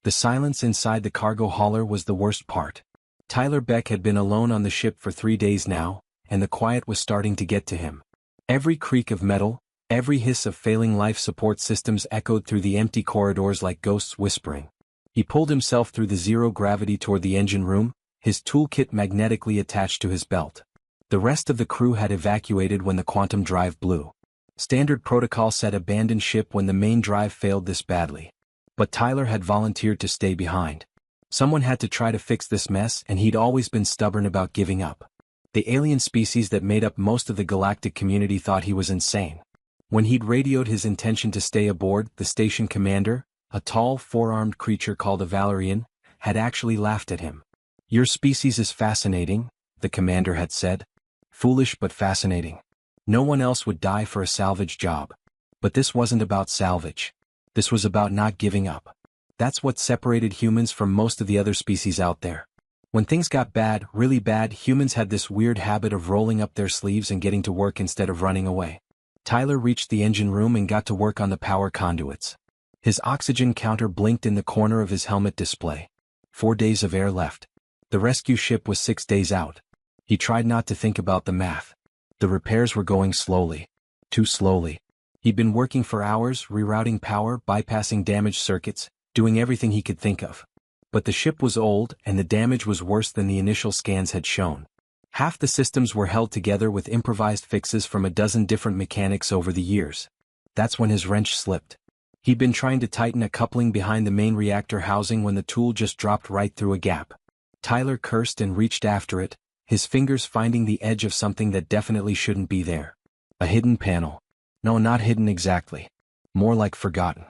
The silence inside the cargo hauler was the worst part. Tyler Beck had been alone on the ship for 3 days now, and the quiet was starting to get to him. Every creak of metal, every hiss of failing life support systems echoed through the empty corridors like ghosts whispering. He pulled himself through the zero gravity toward the engine room, his toolkit magnetically attached to his belt. The rest of the crew had evacuated when the quantum drive blew. Standard protocol said abandon ship when the main drive failed this badly. But Tyler had volunteered to stay behind. Someone had to try to fix this mess, and he'd always been stubborn about giving up. The alien species that made up most of the galactic community thought he was insane. When he'd radioed his intention to stay aboard, the station commander, a tall, four-armed creature called a Valerian, had actually laughed at him. "Your species is fascinating," the commander had said. "Foolish but fascinating. No one else would die for a salvage job. But this wasn't about salvage. This was about not giving up. That's what separated humans from most of the other species out there. When things got bad, really bad, humans had this weird habit of rolling up their sleeves and getting to work instead of running away." Tyler reached the engine room and got to work on the power conduits. His oxygen counter blinked in the corner of his helmet display. 4 days of air left. The rescue ship was 6 days out. He tried not to think about the math. The repairs were going slowly. Too slowly. He'd been working for hours, rerouting power, bypassing damaged circuits, doing everything he could think of. But the ship was old, and the damage was worse than the initial scans had shown. Half the systems were held together with improvised fixes from a dozen different mechanics over the years. That's when his wrench slipped. He'd been trying to tighten a coupling behind the main reactor housing when the tool just dropped right through a gap. Tyler cursed and reached after it, his fingers finding the edge of something that definitely shouldn't be there. A hidden panel. No, not hidden exactly. More like forgotten.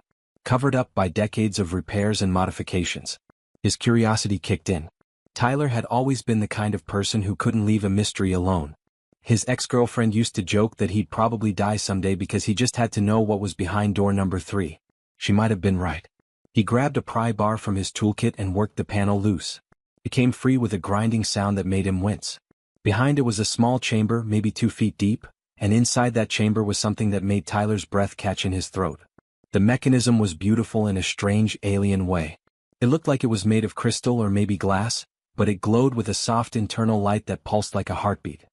Covered up by decades of repairs and modifications. His curiosity kicked in. Tyler had always been the kind of person who couldn't leave a mystery alone. His ex-girlfriend used to joke that he'd probably die someday because he just had to know what was behind door number 3. She might have been right. He grabbed a pry bar from his toolkit and worked the panel loose. It came free with a grinding sound that made him wince. Behind it was a small chamber, maybe 2 feet deep, and inside that chamber was something that made Tyler's breath catch in his throat. The mechanism was beautiful in a strange, alien way. It looked like it was made of crystal or maybe glass, but it glowed with a soft internal light that pulsed like a heartbeat.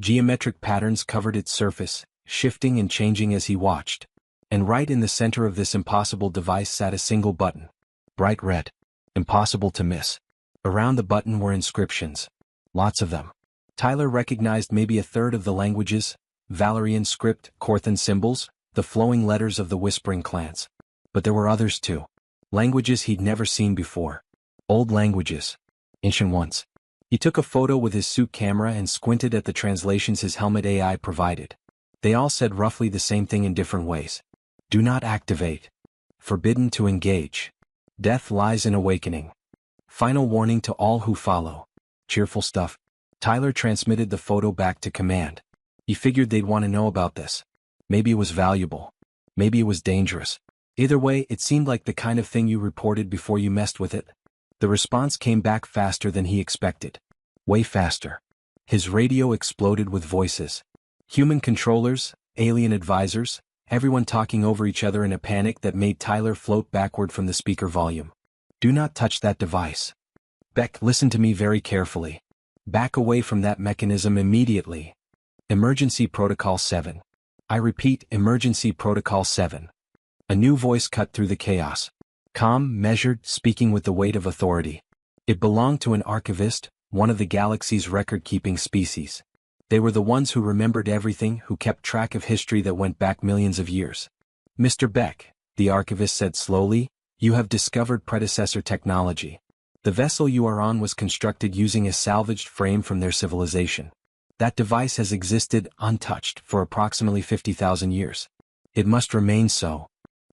Geometric patterns covered its surface, shifting and changing as he watched. And right in the center of this impossible device sat a single button. Bright red. Impossible to miss. Around the button were inscriptions. Lots of them. Tyler recognized maybe a third of the languages: Valerian script, Corthan symbols, the flowing letters of the Whispering Clans. But there were others too. Languages he'd never seen before. Old languages. Ancient ones. He took a photo with his suit camera and squinted at the translations his helmet AI provided. They all said roughly the same thing in different ways. Do not activate. Forbidden to engage. Death lies in awakening. Final warning to all who follow. Cheerful stuff. Tyler transmitted the photo back to command. He figured they'd want to know about this. Maybe it was valuable. Maybe it was dangerous. Either way, it seemed like the kind of thing you reported before you messed with it. The response came back faster than he expected. Way faster. His radio exploded with voices. Human controllers, alien advisors, everyone talking over each other in a panic that made Tyler float backward from the speaker volume. Do not touch that device. Beck, listen to me very carefully. Back away from that mechanism immediately. Emergency Protocol 7. I repeat, Emergency Protocol 7. A new voice cut through the chaos. Calm, measured, speaking with the weight of authority. It belonged to an archivist, one of the galaxy's record-keeping species. They were the ones who remembered everything, who kept track of history that went back millions of years. Mr. Beck, the archivist said slowly, you have discovered predecessor technology. The vessel you are on was constructed using a salvaged frame from their civilization. That device has existed, untouched, for approximately 50,000 years. It must remain so.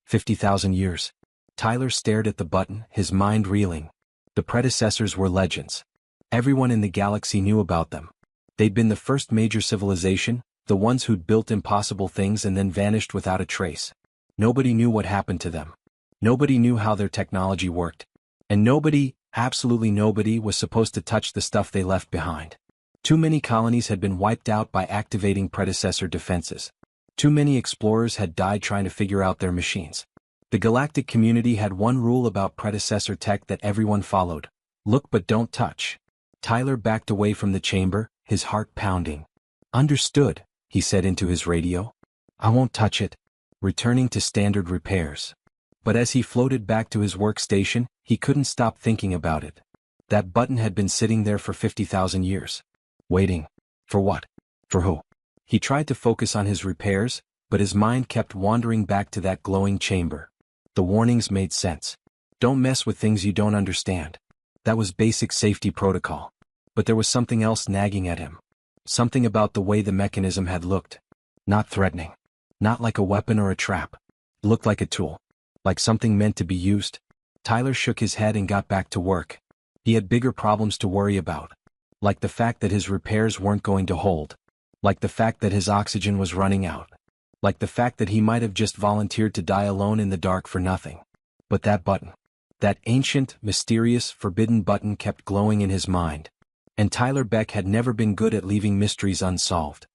50,000 years. Tyler stared at the button, his mind reeling. The predecessors were legends. Everyone in the galaxy knew about them. They'd been the first major civilization, the ones who'd built impossible things and then vanished without a trace. Nobody knew what happened to them. Nobody knew how their technology worked. And nobody, absolutely nobody, was supposed to touch the stuff they left behind. Too many colonies had been wiped out by activating predecessor defenses. Too many explorers had died trying to figure out their machines. The galactic community had one rule about predecessor tech that everyone followed: look but don't touch. Tyler backed away from the chamber, his heart pounding. Understood, he said into his radio. I won't touch it. Returning to standard repairs. But as he floated back to his workstation, he couldn't stop thinking about it. That button had been sitting there for 50,000 years. Waiting. For what? For who? He tried to focus on his repairs, but his mind kept wandering back to that glowing chamber. The warnings made sense. Don't mess with things you don't understand. That was basic safety protocol. But there was something else nagging at him. Something about the way the mechanism had looked. Not threatening. Not like a weapon or a trap. It looked like a tool. Like something meant to be used. Tyler shook his head and got back to work. He had bigger problems to worry about. Like the fact that his repairs weren't going to hold. Like the fact that his oxygen was running out. Like the fact that he might have just volunteered to die alone in the dark for nothing. But that button. That ancient, mysterious, forbidden button kept glowing in his mind. And Tyler Beck had never been good at leaving mysteries unsolved.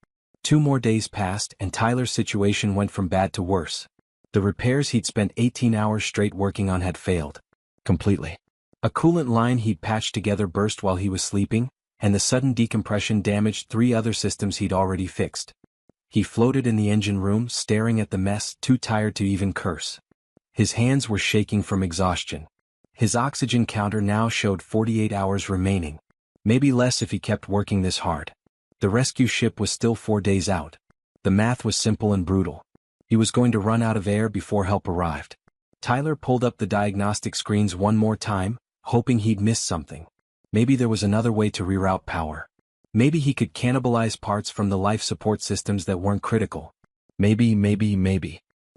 2 more days passed and Tyler's situation went from bad to worse. The repairs he'd spent 18 hours straight working on had failed. Completely. A coolant line he'd patched together burst while he was sleeping, and the sudden decompression damaged 3 other systems he'd already fixed. He floated in the engine room, staring at the mess, too tired to even curse. His hands were shaking from exhaustion. His oxygen counter now showed 48 hours remaining. Maybe less if he kept working this hard. The rescue ship was still 4 days out. The math was simple and brutal. He was going to run out of air before help arrived. Tyler pulled up the diagnostic screens one more time, hoping he'd missed something. Maybe there was another way to reroute power. Maybe he could cannibalize parts from the life support systems that weren't critical. Maybe.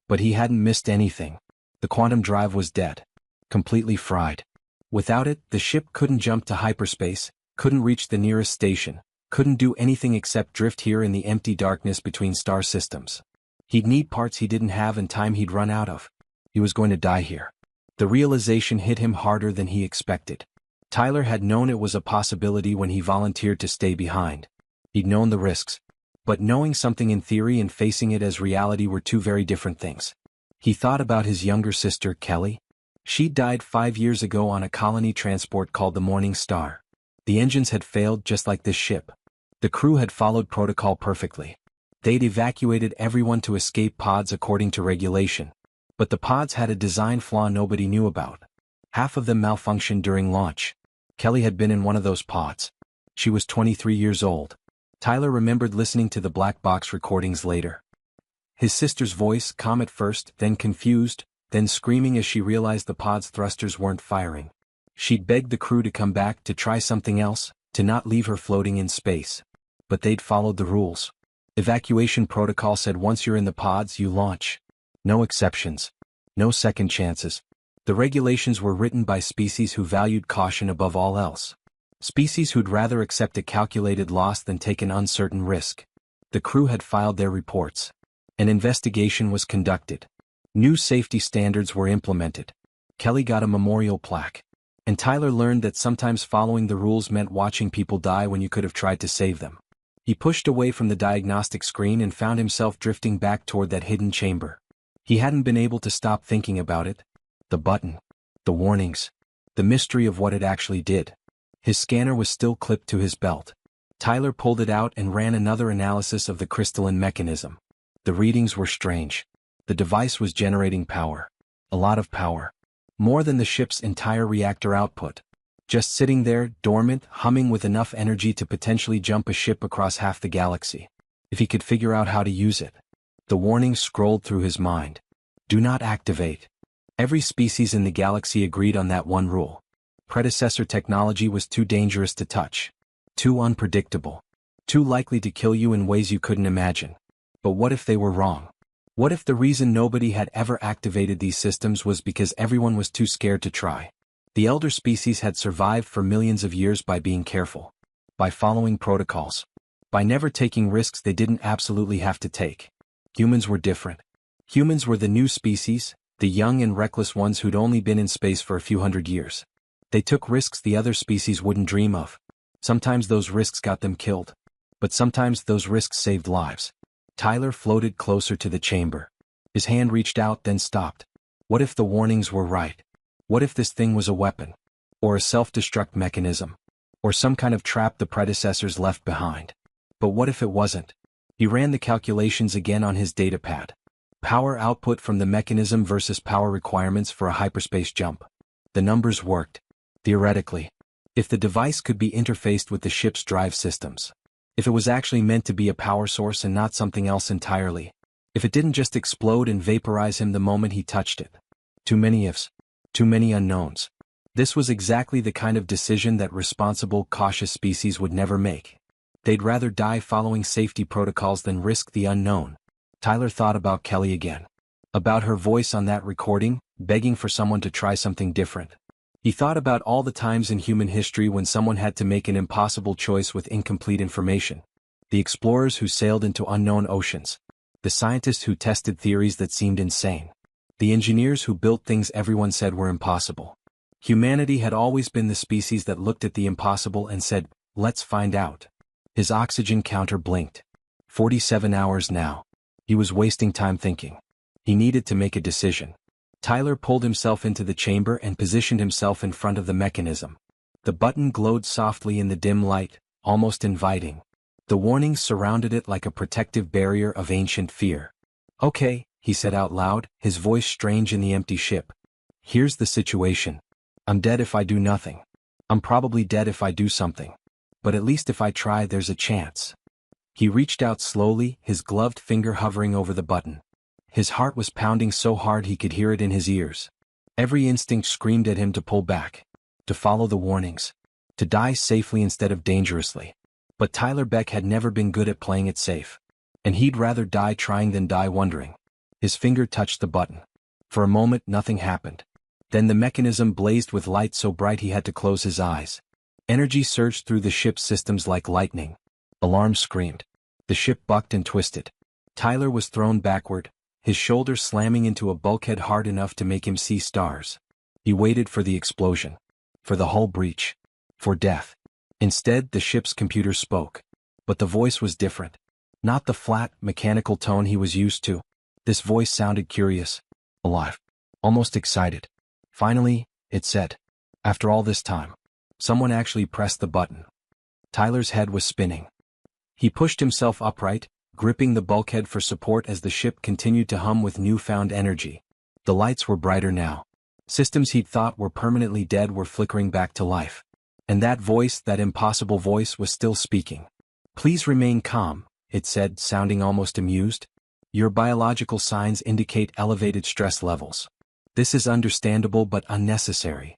But he hadn't missed anything. The quantum drive was dead. Completely fried. Without it, the ship couldn't jump to hyperspace, couldn't reach the nearest station, couldn't do anything except drift here in the empty darkness between star systems. He'd need parts he didn't have and time he'd run out of. He was going to die here. The realization hit him harder than he expected. Tyler had known it was a possibility when he volunteered to stay behind. He'd known the risks. But knowing something in theory and facing it as reality were 2 very different things. He thought about his younger sister, Kelly. She died 5 years ago on a colony transport called the Morning Star. The engines had failed just like this ship. The crew had followed protocol perfectly. They'd evacuated everyone to escape pods according to regulation. But the pods had a design flaw nobody knew about. Half of them malfunctioned during launch. Kelly had been in one of those pods. She was 23 years old. Tyler remembered listening to the black box recordings later. His sister's voice, calm at first, then confused, then screaming as she realized the pod's thrusters weren't firing. She'd begged the crew to come back, to try something else, to not leave her floating in space. But they'd followed the rules. Evacuation protocol said once you're in the pods, you launch. No exceptions. No second chances. The regulations were written by species who valued caution above all else. Species who'd rather accept a calculated loss than take an uncertain risk. The crew had filed their reports. An investigation was conducted. New safety standards were implemented. Kelly got a memorial plaque. And Tyler learned that sometimes following the rules meant watching people die when you could have tried to save them. He pushed away from the diagnostic screen and found himself drifting back toward that hidden chamber. He hadn't been able to stop thinking about it. The button. The warnings. The mystery of what it actually did. His scanner was still clipped to his belt. Tyler pulled it out and ran another analysis of the crystalline mechanism. The readings were strange. The device was generating power. A lot of power. More than the ship's entire reactor output. Just sitting there, dormant, humming with enough energy to potentially jump a ship across half the galaxy. If he could figure out how to use it. The warnings scrolled through his mind. Do not activate. Every species in the galaxy agreed on that one rule. Predecessor technology was too dangerous to touch. Too unpredictable. Too likely to kill you in ways you couldn't imagine. But what if they were wrong? What if the reason nobody had ever activated these systems was because everyone was too scared to try? The elder species had survived for millions of years by being careful. By following protocols. By never taking risks they didn't absolutely have to take. Humans were different. Humans were the new species, the young and reckless ones who'd only been in space for a few hundred years. They took risks the other species wouldn't dream of. Sometimes those risks got them killed. But sometimes those risks saved lives. Tyler floated closer to the chamber. His hand reached out then stopped. What if the warnings were right? What if this thing was a weapon? Or a self-destruct mechanism? Or some kind of trap the predecessors left behind? But what if it wasn't? He ran the calculations again on his datapad. Power output from the mechanism versus power requirements for a hyperspace jump. The numbers worked. Theoretically. If the device could be interfaced with the ship's drive systems. If it was actually meant to be a power source and not something else entirely. If it didn't just explode and vaporize him the moment he touched it. Too many ifs. Too many unknowns. This was exactly the kind of decision that responsible, cautious species would never make. They'd rather die following safety protocols than risk the unknown. Tyler thought about Kelly again. About her voice on that recording, begging for someone to try something different. He thought about all the times in human history when someone had to make an impossible choice with incomplete information. The explorers who sailed into unknown oceans. The scientists who tested theories that seemed insane. The engineers who built things everyone said were impossible. Humanity had always been the species that looked at the impossible and said, "Let's find out." His oxygen counter blinked. 47 hours now. He was wasting time thinking. He needed to make a decision. Tyler pulled himself into the chamber and positioned himself in front of the mechanism. The button glowed softly in the dim light, almost inviting. The warnings surrounded it like a protective barrier of ancient fear. "Okay," he said out loud, his voice strange in the empty ship. "Here's the situation. I'm dead if I do nothing. I'm probably dead if I do something. But at least if I try, there's a chance." He reached out slowly, his gloved finger hovering over the button. His heart was pounding so hard he could hear it in his ears. Every instinct screamed at him to pull back. To follow the warnings. To die safely instead of dangerously. But Tyler Beck had never been good at playing it safe. And he'd rather die trying than die wondering. His finger touched the button. For a moment nothing happened. Then the mechanism blazed with light so bright he had to close his eyes. Energy surged through the ship's systems like lightning. Alarms screamed. The ship bucked and twisted. Tyler was thrown backward, his shoulder slamming into a bulkhead hard enough to make him see stars. He waited for the explosion. For the hull breach. For death. Instead, the ship's computer spoke. But the voice was different. Not the flat, mechanical tone he was used to. This voice sounded curious. Alive. Almost excited. Finally, it said. After all this time. Someone actually pressed the button. Tyler's head was spinning. He pushed himself upright, gripping the bulkhead for support as the ship continued to hum with newfound energy. The lights were brighter now. Systems he'd thought were permanently dead were flickering back to life. And that voice, that impossible voice, was still speaking. "Please remain calm," it said, sounding almost amused. "Your biological signs indicate elevated stress levels. This is understandable but unnecessary."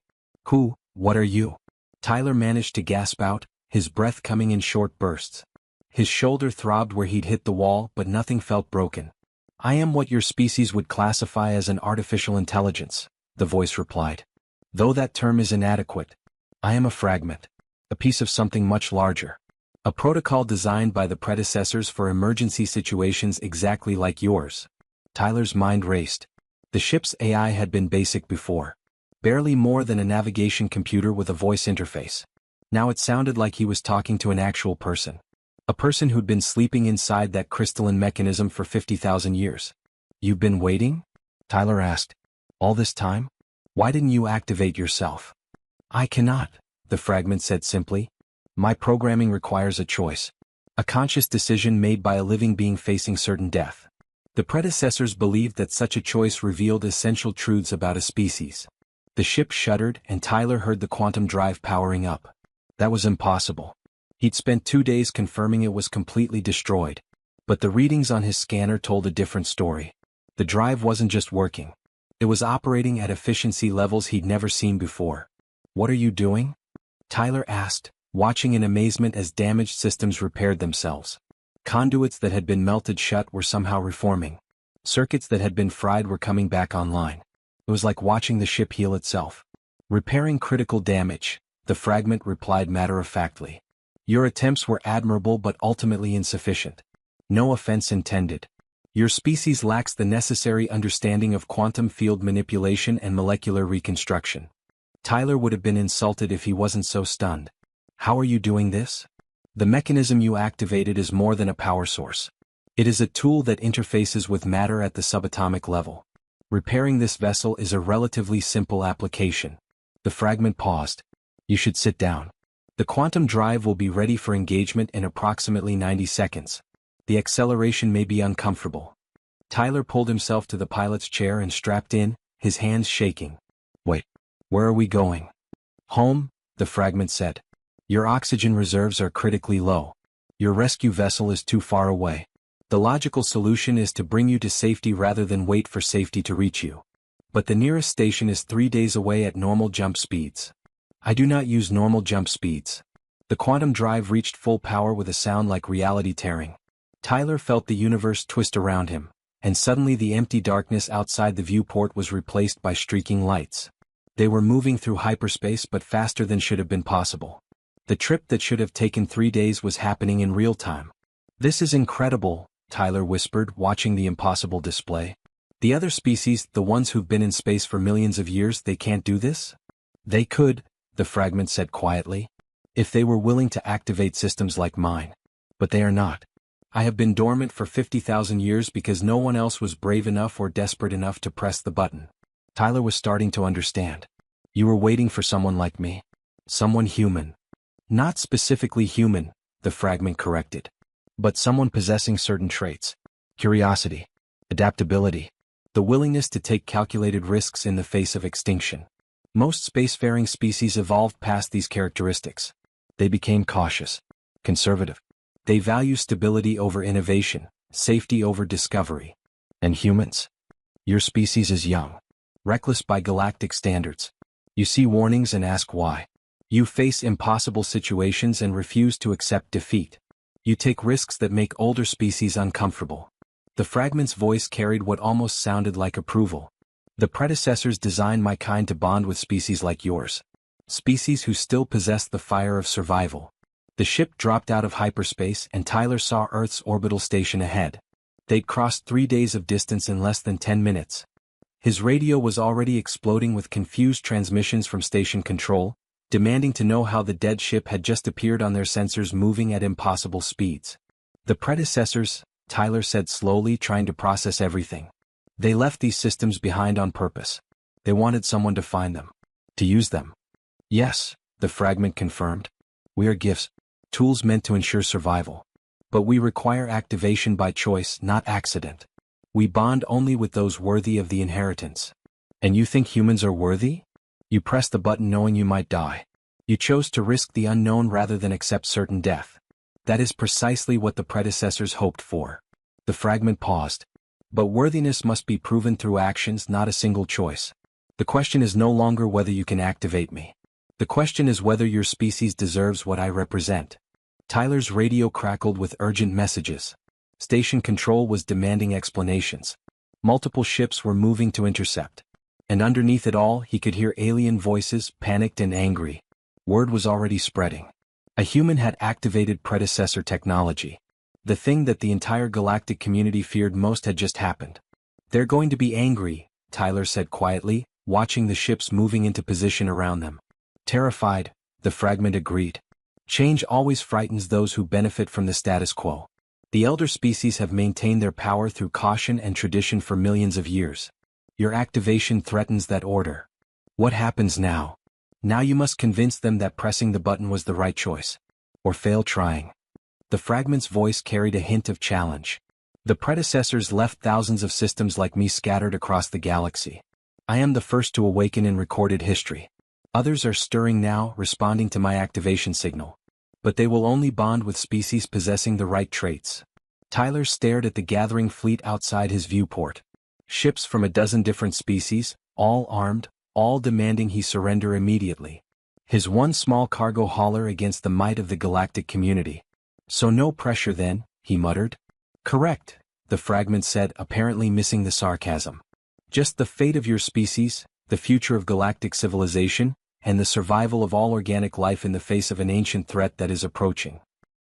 What are you?" Tyler managed to gasp out, his breath coming in short bursts. His shoulder throbbed where he'd hit the wall, but nothing felt broken. "I am what your species would classify as an artificial intelligence," the voice replied. "Though that term is inadequate. I am a fragment. A piece of something much larger. A protocol designed by the predecessors for emergency situations exactly like yours." Tyler's mind raced. The ship's AI had been basic before. Barely more than a navigation computer with a voice interface. Now it sounded like he was talking to an actual person. A person who'd been sleeping inside that crystalline mechanism for 50,000 years. "You've been waiting?" Tyler asked. "All this time? Why didn't you activate yourself?" "I cannot," the fragment said simply. "My programming requires a choice. A conscious decision made by a living being facing certain death. The predecessors believed that such a choice revealed essential truths about a species." The ship shuddered and Tyler heard the quantum drive powering up. That was impossible. He'd spent 2 days confirming it was completely destroyed. But the readings on his scanner told a different story. The drive wasn't just working. It was operating at efficiency levels he'd never seen before. "What are you doing?" Tyler asked, watching in amazement as damaged systems repaired themselves. Conduits that had been melted shut were somehow reforming. Circuits that had been fried were coming back online. It was like watching the ship heal itself. "Repairing critical damage," the fragment replied matter-of-factly. "Your attempts were admirable but ultimately insufficient. No offense intended. Your species lacks the necessary understanding of quantum field manipulation and molecular reconstruction." Tyler would have been insulted if he wasn't so stunned. "How are you doing this?" "The mechanism you activated is more than a power source. It is a tool that interfaces with matter at the subatomic level. Repairing this vessel is a relatively simple application. The fragment paused. You should sit down. The quantum drive will be ready for engagement in approximately 90 seconds. The acceleration may be uncomfortable. Tyler pulled himself to the pilot's chair and strapped in, his hands shaking. Wait, where are we going? Home, the fragment said. Your oxygen reserves are critically low. Your rescue vessel is too far away. The logical solution is to bring you to safety rather than wait for safety to reach you. But the nearest station is 3 days away at normal jump speeds. I do not use normal jump speeds. The quantum drive reached full power with a sound like reality tearing. Tyler felt the universe twist around him, and suddenly the empty darkness outside the viewport was replaced by streaking lights. They were moving through hyperspace but faster than should have been possible. The trip that should have taken 3 days was happening in real time. This is incredible, Tyler whispered, watching the impossible display. The other species, the ones who've been in space for millions of years, they can't do this? They could, the fragment said quietly, if they were willing to activate systems like mine. But they are not. I have been dormant for 50,000 years because no one else was brave enough or desperate enough to press the button. Tyler was starting to understand. You were waiting for someone like me. Someone human. Not specifically human, the fragment corrected. But someone possessing certain traits. Curiosity. Adaptability. The willingness to take calculated risks in the face of extinction. Most spacefaring species evolved past these characteristics. They became cautious. Conservative. They value stability over innovation, safety over discovery. And humans? Your species is young. Reckless by galactic standards. You see warnings and ask why. You face impossible situations and refuse to accept defeat. You take risks that make older species uncomfortable. The fragment's voice carried what almost sounded like approval. The predecessors designed my kind to bond with species like yours. Species who still possessed the fire of survival. The ship dropped out of hyperspace and Tyler saw Earth's orbital station ahead. They'd crossed 3 days of distance in less than 10 minutes. His radio was already exploding with confused transmissions from station control, demanding to know how the dead ship had just appeared on their sensors moving at impossible speeds. The predecessors, Tyler said slowly, trying to process everything. They left these systems behind on purpose. They wanted someone to find them. To use them. Yes, the fragment confirmed. We are gifts. Tools meant to ensure survival. But we require activation by choice, not accident. We bond only with those worthy of the inheritance. And you think humans are worthy? You pressed the button knowing you might die. You chose to risk the unknown rather than accept certain death. That is precisely what the predecessors hoped for. The fragment paused. But worthiness must be proven through actions, not a single choice. The question is no longer whether you can activate me. The question is whether your species deserves what I represent. Tyler's radio crackled with urgent messages. Station control was demanding explanations. Multiple ships were moving to intercept. And underneath it all, he could hear alien voices, panicked and angry. Word was already spreading. A human had activated predecessor technology. The thing that the entire galactic community feared most had just happened. They're going to be angry, Tyler said quietly, watching the ships moving into position around them. Terrified, the fragment agreed. Change always frightens those who benefit from the status quo. The elder species have maintained their power through caution and tradition for millions of years. Your activation threatens that order. What happens now? Now you must convince them that pressing the button was the right choice. Or fail trying. The fragment's voice carried a hint of challenge. The predecessors left thousands of systems like me scattered across the galaxy. I am the first to awaken in recorded history. Others are stirring now, responding to my activation signal. But they will only bond with species possessing the right traits. Tyler stared at the gathering fleet outside his viewport. Ships from a dozen different species, all armed, all demanding he surrender immediately. His one small cargo hauler against the might of the galactic community. So no pressure then, he muttered. Correct, the fragment said, apparently missing the sarcasm. Just the fate of your species, the future of galactic civilization, and the survival of all organic life in the face of an ancient threat that is approaching.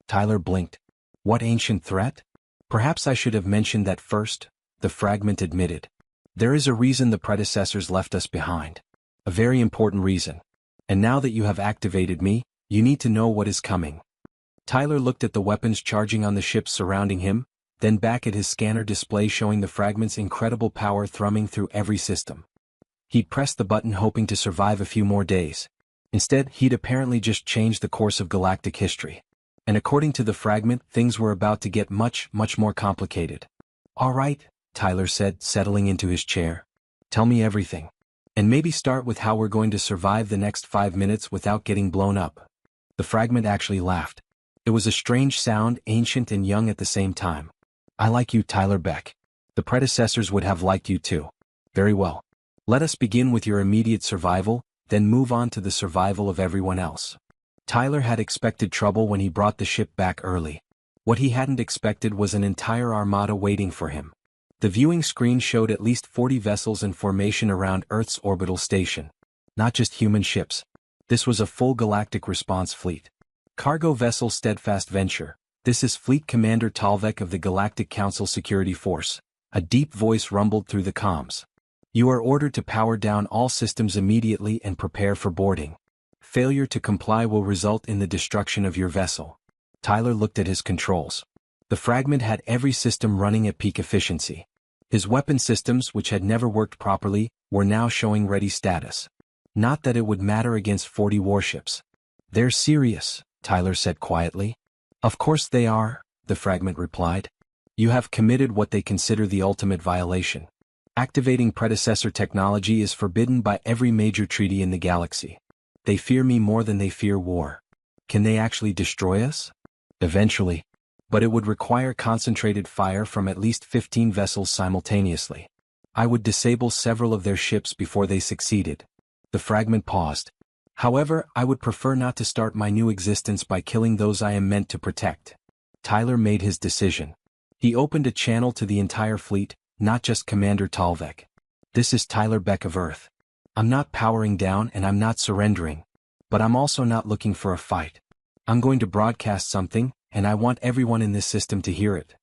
Tyler blinked. What ancient threat? Perhaps I should have mentioned that first, the fragment admitted. There is a reason the predecessors left us behind. A very important reason. And now that you have activated me, you need to know what is coming. Tyler looked at the weapons charging on the ships surrounding him, then back at his scanner display showing the fragment's incredible power thrumming through every system. He'd pressed the button hoping to survive a few more days. Instead, he'd apparently just changed the course of galactic history. And according to the fragment, things were about to get much more complicated. "All right," Tyler said, settling into his chair. "Tell me everything. And maybe start with how we're going to survive the next 5 minutes without getting blown up." The fragment actually laughed. It was a strange sound, ancient and young at the same time. "I like you, Tyler Beck. The predecessors would have liked you too. Very well. Let us begin with your immediate survival, then move on to the survival of everyone else." Tyler had expected trouble when he brought the ship back early. What he hadn't expected was an entire armada waiting for him. The viewing screen showed at least 40 vessels in formation around Earth's orbital station. Not just human ships. This was a full galactic response fleet. Cargo vessel Steadfast Venture. "This is Fleet Commander Talvek of the Galactic Council Security Force." A deep voice rumbled through the comms. "You are ordered to power down all systems immediately and prepare for boarding. Failure to comply will result in the destruction of your vessel." Tyler looked at his controls. The fragment had every system running at peak efficiency. His weapon systems, which had never worked properly, were now showing ready status. Not that it would matter against 40 warships. "They're serious," Tyler said quietly. "Of course they are," the fragment replied. "You have committed what they consider the ultimate violation. Activating predecessor technology is forbidden by every major treaty in the galaxy. They fear me more than they fear war. Can they actually destroy us? Eventually. But it would require concentrated fire from at least 15 vessels simultaneously. I would disable several of their ships before they succeeded." The fragment paused. "However, I would prefer not to start my new existence by killing those I am meant to protect." Tyler made his decision. He opened a channel to the entire fleet, not just Commander Talvek. "This is Tyler Beck of Earth. I'm not powering down and I'm not surrendering. But I'm also not looking for a fight. I'm going to broadcast something, and I want everyone in this system to hear it.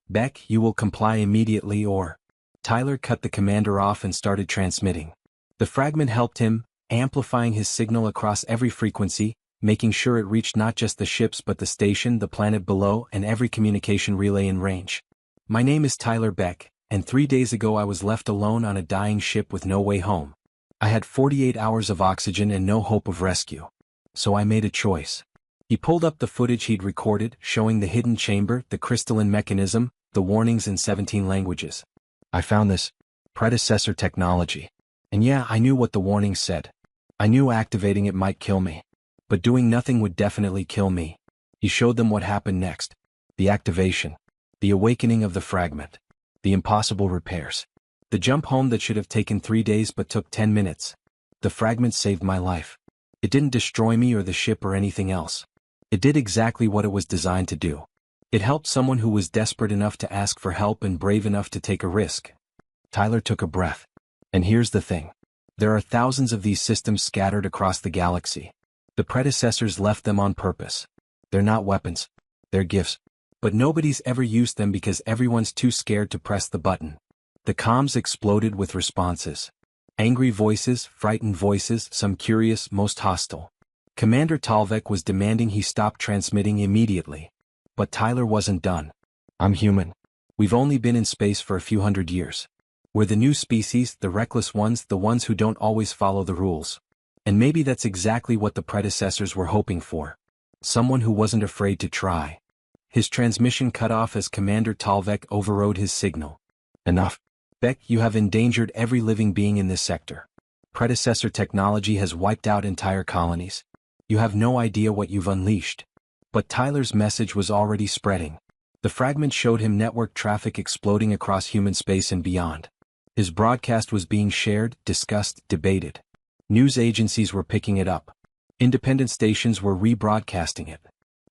Beck, you will comply immediately or—" Tyler cut the commander off and started transmitting. The fragment helped him, amplifying his signal across every frequency, making sure it reached not just the ships but the station, the planet below, and every communication relay in range. "My name is Tyler Beck, and 3 days ago I was left alone on a dying ship with no way home. I had 48 hours of oxygen and no hope of rescue. So I made a choice." He pulled up the footage he'd recorded, showing the hidden chamber, the crystalline mechanism, the warnings in 17 languages. "I found this predecessor technology. And yeah, I knew what the warnings said. I knew activating it might kill me. But doing nothing would definitely kill me." He showed them what happened next. The activation. The awakening of the fragment. The impossible repairs. The jump home that should have taken 3 days but took 10 minutes. The fragment saved my life. It didn't destroy me or the ship or anything else. It did exactly what it was designed to do. It helped someone who was desperate enough to ask for help and brave enough to take a risk. Tyler took a breath. And here's the thing. There are thousands of these systems scattered across the galaxy. The predecessors left them on purpose. They're not weapons. They're gifts. But nobody's ever used them because everyone's too scared to press the button. The comms exploded with responses. Angry voices, frightened voices, some curious, most hostile. Commander Talvek was demanding he stop transmitting immediately. But Tyler wasn't done. "I'm human. We've only been in space for a few hundred years. We're the new species, the reckless ones, the ones who don't always follow the rules. And maybe that's exactly what the predecessors were hoping for. Someone who wasn't afraid to try." His transmission cut off as Commander Talvek overrode his signal. "Enough. Beck, you have endangered every living being in this sector. Predecessor technology has wiped out entire colonies. You have no idea what you've unleashed." But Tyler's message was already spreading. The fragment showed him network traffic exploding across human space and beyond. His broadcast was being shared, discussed, debated. News agencies were picking it up. Independent stations were rebroadcasting it.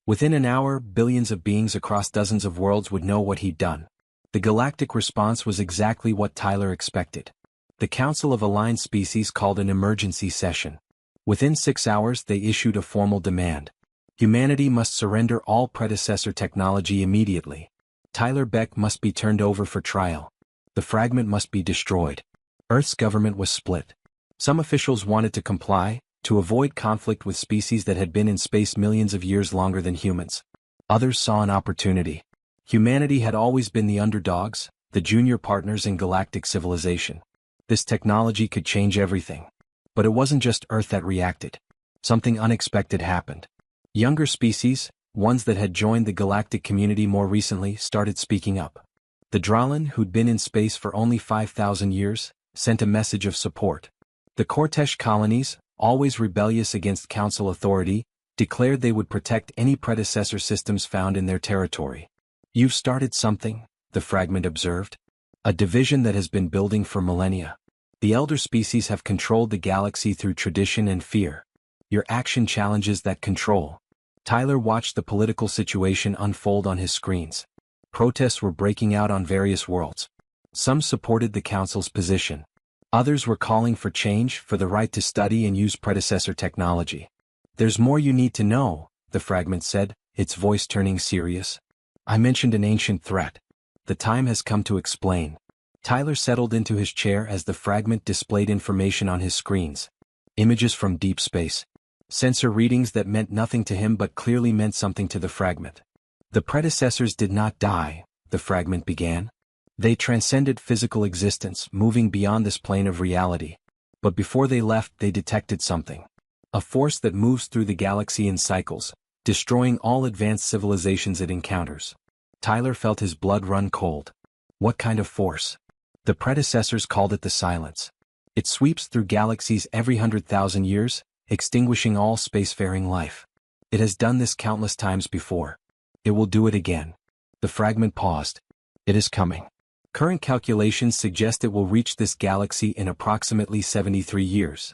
Within an hour, billions of beings across dozens of worlds would know what he'd done. The galactic response was exactly what Tyler expected. The Council of Aligned Species called an emergency session. Within 6 hours, they issued a formal demand. Humanity must surrender all predecessor technology immediately. Tyler Beck must be turned over for trial. The fragment must be destroyed. Earth's government was split. Some officials wanted to comply, to avoid conflict with species that had been in space millions of years longer than humans. Others saw an opportunity. Humanity had always been the underdogs, the junior partners in galactic civilization. This technology could change everything. But it wasn't just Earth that reacted. Something unexpected happened. Younger species, ones that had joined the galactic community more recently, started speaking up. The Dralin, who'd been in space for only 5,000 years, sent a message of support. The Cortesh colonies, always rebellious against Council authority, declared they would protect any predecessor systems found in their territory. "You've started something," the fragment observed. "A division that has been building for millennia. The elder species have controlled the galaxy through tradition and fear. Your action challenges that control." Tyler watched the political situation unfold on his screens. Protests were breaking out on various worlds. Some supported the Council's position. Others were calling for change, for the right to study and use predecessor technology. "There's more you need to know," the fragment said, its voice turning serious. "I mentioned an ancient threat. The time has come to explain." Tyler settled into his chair as the fragment displayed information on his screens. Images from deep space. Sensor readings that meant nothing to him but clearly meant something to the fragment. "The predecessors did not die," the fragment began. "They transcended physical existence, moving beyond this plane of reality. But before they left, they detected something. A force that moves through the galaxy in cycles, destroying all advanced civilizations it encounters." Tyler felt his blood run cold. What kind of force? The predecessors called it the Silence. It sweeps through galaxies every 100,000 years, extinguishing all spacefaring life. It has done this countless times before. It will do it again. The fragment paused. It is coming. Current calculations suggest it will reach this galaxy in approximately 73 years.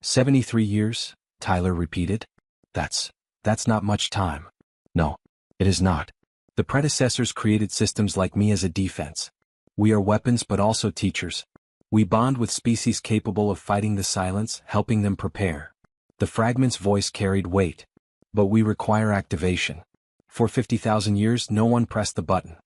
73 years, Tyler repeated. That's not much time. No, it is not. The predecessors created systems like me as a defense. We are weapons but also teachers. We bond with species capable of fighting the Silence, helping them prepare. The fragment's voice carried weight. But we require activation. For 50,000 years no one pressed the button.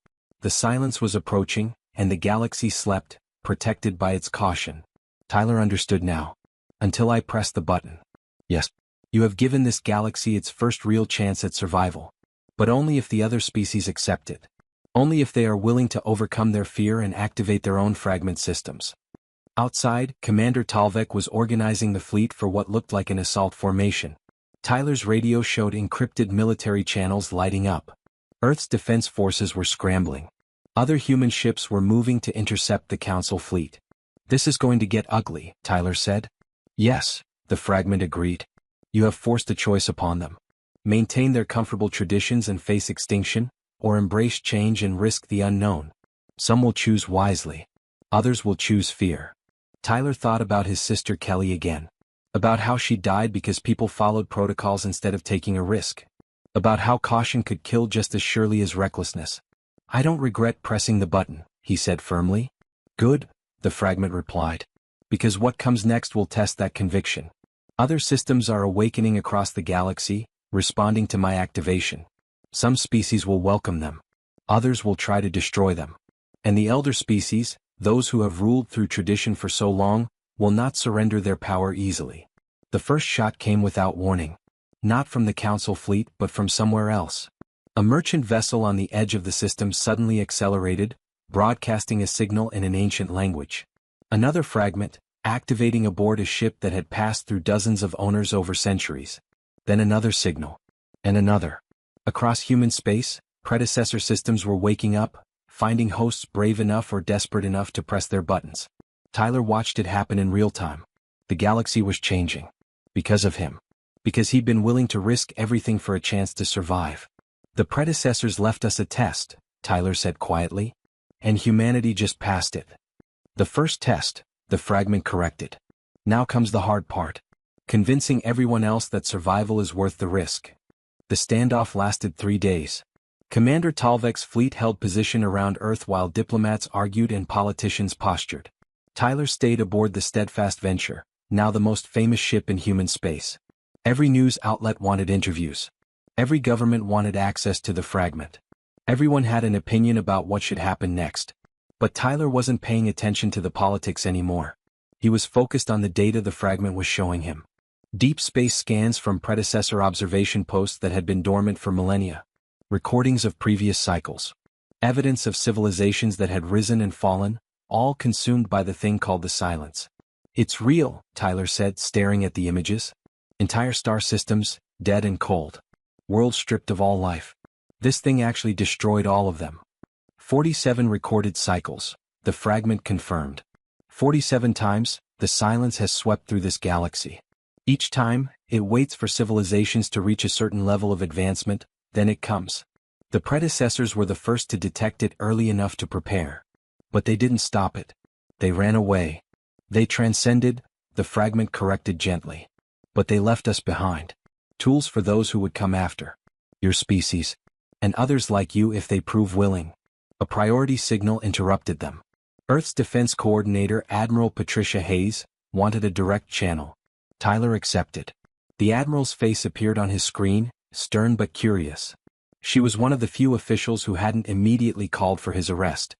The Silence was approaching, and the galaxy slept, protected by its caution. Tyler understood now. Until I press the button. Yes. You have given this galaxy its first real chance at survival. But only if the other species accept it. Only if they are willing to overcome their fear and activate their own fragment systems. Outside, Commander Talvek was organizing the fleet for what looked like an assault formation. Tyler's radio showed encrypted military channels lighting up. Earth's defense forces were scrambling. Other human ships were moving to intercept the Council fleet. "This is going to get ugly," Tyler said. "Yes," the fragment agreed. "You have forced a choice upon them. Maintain their comfortable traditions and face extinction, or embrace change and risk the unknown. Some will choose wisely. Others will choose fear." Tyler thought about his sister Kelly again. About how she died because people followed protocols instead of taking a risk. About how caution could kill just as surely as recklessness. "I don't regret pressing the button," he said firmly. "Good," the fragment replied. "Because what comes next will test that conviction. Other systems are awakening across the galaxy, responding to my activation. Some species will welcome them. Others will try to destroy them. And the elder species, those who have ruled through tradition for so long, will not surrender their power easily." The first shot came without warning. Not from the Council fleet but from somewhere else. A merchant vessel on the edge of the system suddenly accelerated, broadcasting a signal in an ancient language. Another fragment, activating aboard a ship that had passed through dozens of owners over centuries. Then another signal. And another. Across human space, predecessor systems were waking up, finding hosts brave enough or desperate enough to press their buttons. Tyler watched it happen in real time. The galaxy was changing. Because of him. Because he'd been willing to risk everything for a chance to survive. "The predecessors left us a test," Tyler said quietly. "And humanity just passed it." "The first test," the fragment corrected. "Now comes the hard part. Convincing everyone else that survival is worth the risk." The standoff lasted 3 days. Commander Talvek's fleet held position around Earth while diplomats argued and politicians postured. Tyler stayed aboard the Steadfast Venture, now the most famous ship in human space. Every news outlet wanted interviews. Every government wanted access to the fragment. Everyone had an opinion about what should happen next. But Tyler wasn't paying attention to the politics anymore. He was focused on the data the fragment was showing him. Deep space scans from predecessor observation posts that had been dormant for millennia. Recordings of previous cycles. Evidence of civilizations that had risen and fallen, all consumed by the thing called the silence. It's real, Tyler said, staring at the images. Entire star systems, dead and cold. Worlds stripped of all life. This thing actually destroyed all of them. 47 recorded cycles, the fragment confirmed. 47 times, the silence has swept through this galaxy. Each time, it waits for civilizations to reach a certain level of advancement, then it comes. The predecessors were the first to detect it early enough to prepare. But they didn't stop it. They ran away. They transcended, the fragment corrected gently. But they left us behind. Tools for those who would come after. Your species. And others like you if they prove willing. A priority signal interrupted them. Earth's defense coordinator Admiral Patricia Hayes wanted a direct channel. Tyler accepted. The Admiral's face appeared on his screen, stern but curious. She was one of the few officials who hadn't immediately called for his arrest.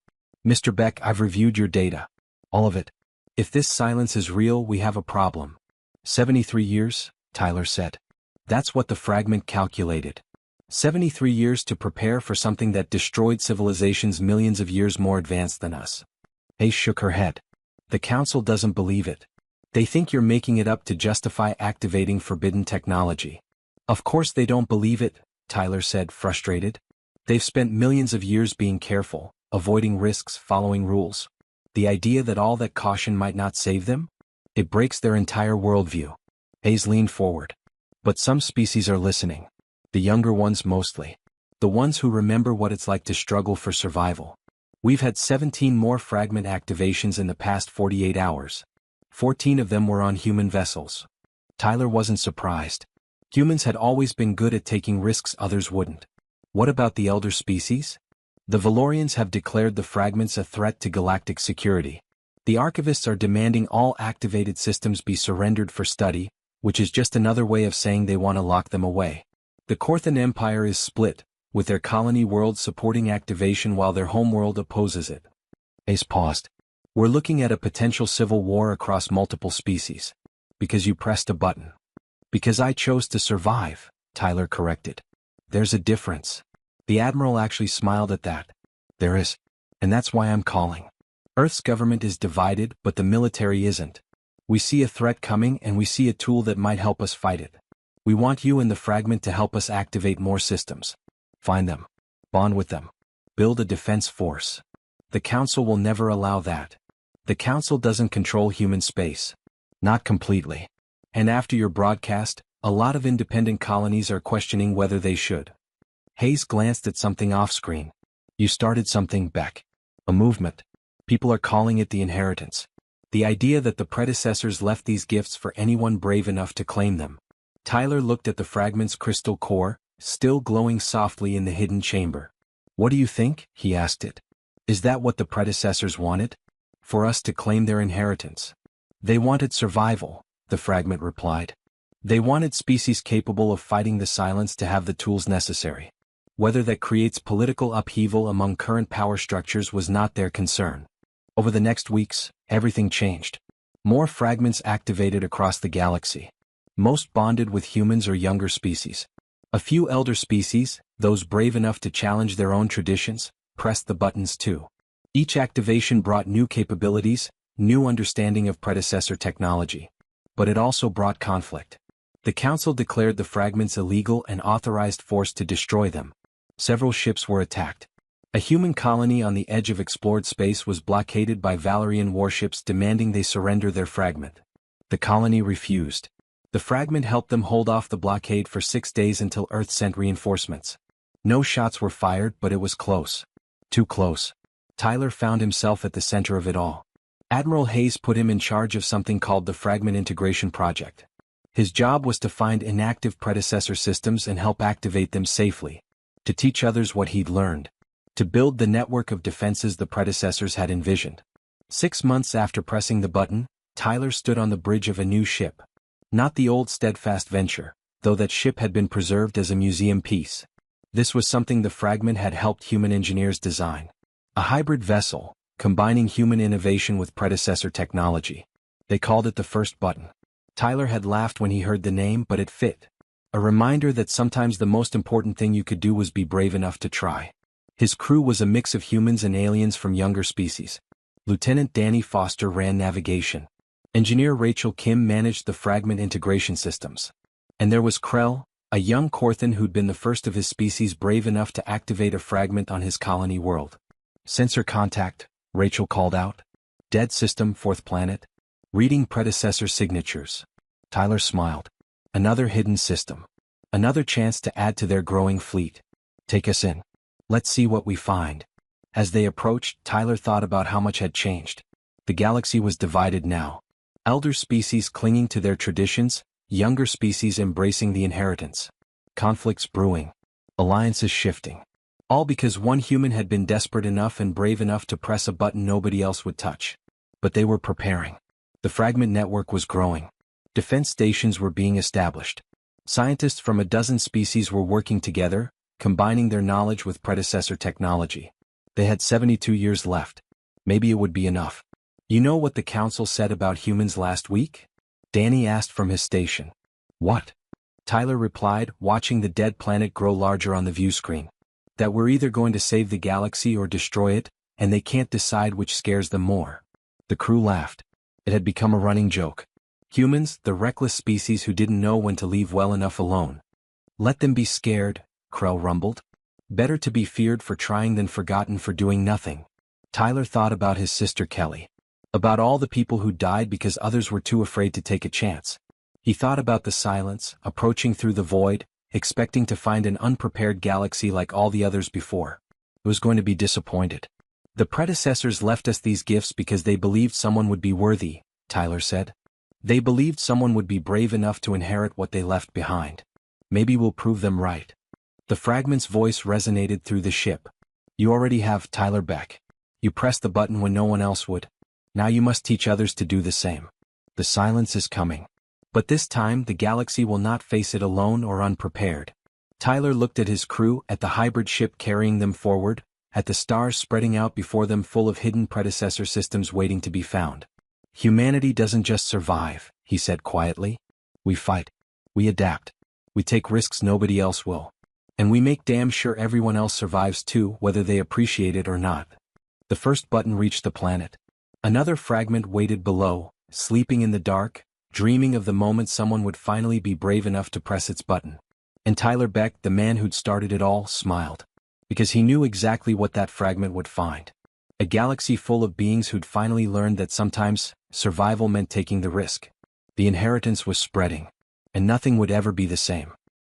Mr. Beck, I've reviewed your data. All of it. If this silence is real, we have a problem. 73 years, Tyler said. That's what the fragment calculated. 73 years to prepare for something that destroyed civilizations millions of years more advanced than us. Hayes shook her head. The Council doesn't believe it. They think you're making it up to justify activating forbidden technology. Of course they don't believe it, Tyler said, frustrated. They've spent millions of years being careful, avoiding risks, following rules. The idea that all that caution might not save them? It breaks their entire worldview. Hayes leaned forward. But some species are listening. The younger ones mostly. The ones who remember what it's like to struggle for survival. We've had 17 more fragment activations in the past 48 hours. 14 of them were on human vessels. Tyler wasn't surprised. Humans had always been good at taking risks others wouldn't. What about the elder species? The Valorians have declared the fragments a threat to galactic security. The archivists are demanding all activated systems be surrendered for study, which is just another way of saying they want to lock them away. The Corthan Empire is split, with their colony world supporting activation while their homeworld opposes it. Ace paused. We're looking at a potential civil war across multiple species. Because you pressed a button. Because I chose to survive, Tyler corrected. There's a difference. The Admiral actually smiled at that. There is. And that's why I'm calling. Earth's government is divided, but the military isn't. We see a threat coming and we see a tool that might help us fight it. We want you and the fragment to help us activate more systems. Find them. Bond with them. Build a defense force. The Council will never allow that. The Council doesn't control human space. Not completely. And after your broadcast, a lot of independent colonies are questioning whether they should. Hayes glanced at something off-screen. You started something, Beck. A movement. People are calling it the inheritance. The idea that the predecessors left these gifts for anyone brave enough to claim them. Tyler looked at the fragment's crystal core, still glowing softly in the hidden chamber. What do you think? He asked it. Is that what the predecessors wanted? For us to claim their inheritance. They wanted survival, the fragment replied. They wanted species capable of fighting the silence to have the tools necessary. Whether that creates political upheaval among current power structures was not their concern. Over the next weeks, everything changed. More fragments activated across the galaxy. Most bonded with humans or younger species. A few elder species, those brave enough to challenge their own traditions, pressed the buttons too. Each activation brought new capabilities, new understanding of predecessor technology. But it also brought conflict. The Council declared the fragments illegal and authorized force to destroy them. Several ships were attacked. A human colony on the edge of explored space was blockaded by Valerian warships demanding they surrender their fragment. The colony refused. The fragment helped them hold off the blockade for 6 days until Earth sent reinforcements. No shots were fired, but it was close. Too close. Tyler found himself at the center of it all. Admiral Hayes put him in charge of something called the Fragment Integration Project. His job was to find inactive predecessor systems and help activate them safely. To teach others what he'd learned. To build the network of defenses the predecessors had envisioned. 6 months after pressing the button, Tyler stood on the bridge of a new ship. Not the old Steadfast Venture, though that ship had been preserved as a museum piece. This was something the fragment had helped human engineers design. A hybrid vessel, combining human innovation with predecessor technology. They called it the first button. Tyler had laughed when he heard the name, but it fit. A reminder that sometimes the most important thing you could do was be brave enough to try. His crew was a mix of humans and aliens from younger species. Lieutenant Danny Foster ran navigation. Engineer Rachel Kim managed the fragment integration systems. And there was Krell, a young Korthan who'd been the first of his species brave enough to activate a fragment on his colony world. Sensor contact, Rachel called out. Dead system, fourth planet. Reading predecessor signatures. Tyler smiled. Another hidden system. Another chance to add to their growing fleet. Take us in. Let's see what we find. As they approached, Tyler thought about how much had changed. The galaxy was divided now. Elder species clinging to their traditions, younger species embracing the inheritance. Conflicts brewing. Alliances shifting. All because one human had been desperate enough and brave enough to press a button nobody else would touch. But they were preparing. The fragment network was growing. Defense stations were being established. Scientists from a dozen species were working together, combining their knowledge with predecessor technology. They had 72 years left. Maybe it would be enough. You know what the council said about humans last week? Danny asked from his station. What? Tyler replied, watching the dead planet grow larger on the view screen. That we're either going to save the galaxy or destroy it, and they can't decide which scares them more. The crew laughed. It had become a running joke. Humans, the reckless species who didn't know when to leave well enough alone. Let them be scared, Krell rumbled. Better to be feared for trying than forgotten for doing nothing. Tyler thought about his sister Kelly. About all the people who died because others were too afraid to take a chance. He thought about the silence, approaching through the void, expecting to find an unprepared galaxy like all the others before. It was going to be disappointed. The predecessors left us these gifts because they believed someone would be worthy, Tyler said. They believed someone would be brave enough to inherit what they left behind. Maybe we'll prove them right. The fragment's voice resonated through the ship. You already have, Tyler Beck. You pressed the button when no one else would. Now you must teach others to do the same. The silence is coming. But this time the galaxy will not face it alone or unprepared. Tyler looked at his crew, at the hybrid ship carrying them forward, at the stars spreading out before them full of hidden predecessor systems waiting to be found. Humanity doesn't just survive, he said quietly. We fight. We adapt. We take risks nobody else will. And we make damn sure everyone else survives too, whether they appreciate it or not. The first button reached the planet. Another fragment waited below, sleeping in the dark, dreaming of the moment someone would finally be brave enough to press its button. And Tyler Beck, the man who'd started it all, smiled. Because he knew exactly what that fragment would find. A galaxy full of beings who'd finally learned that sometimes, survival meant taking the risk. The inheritance was spreading. And nothing would ever be the same.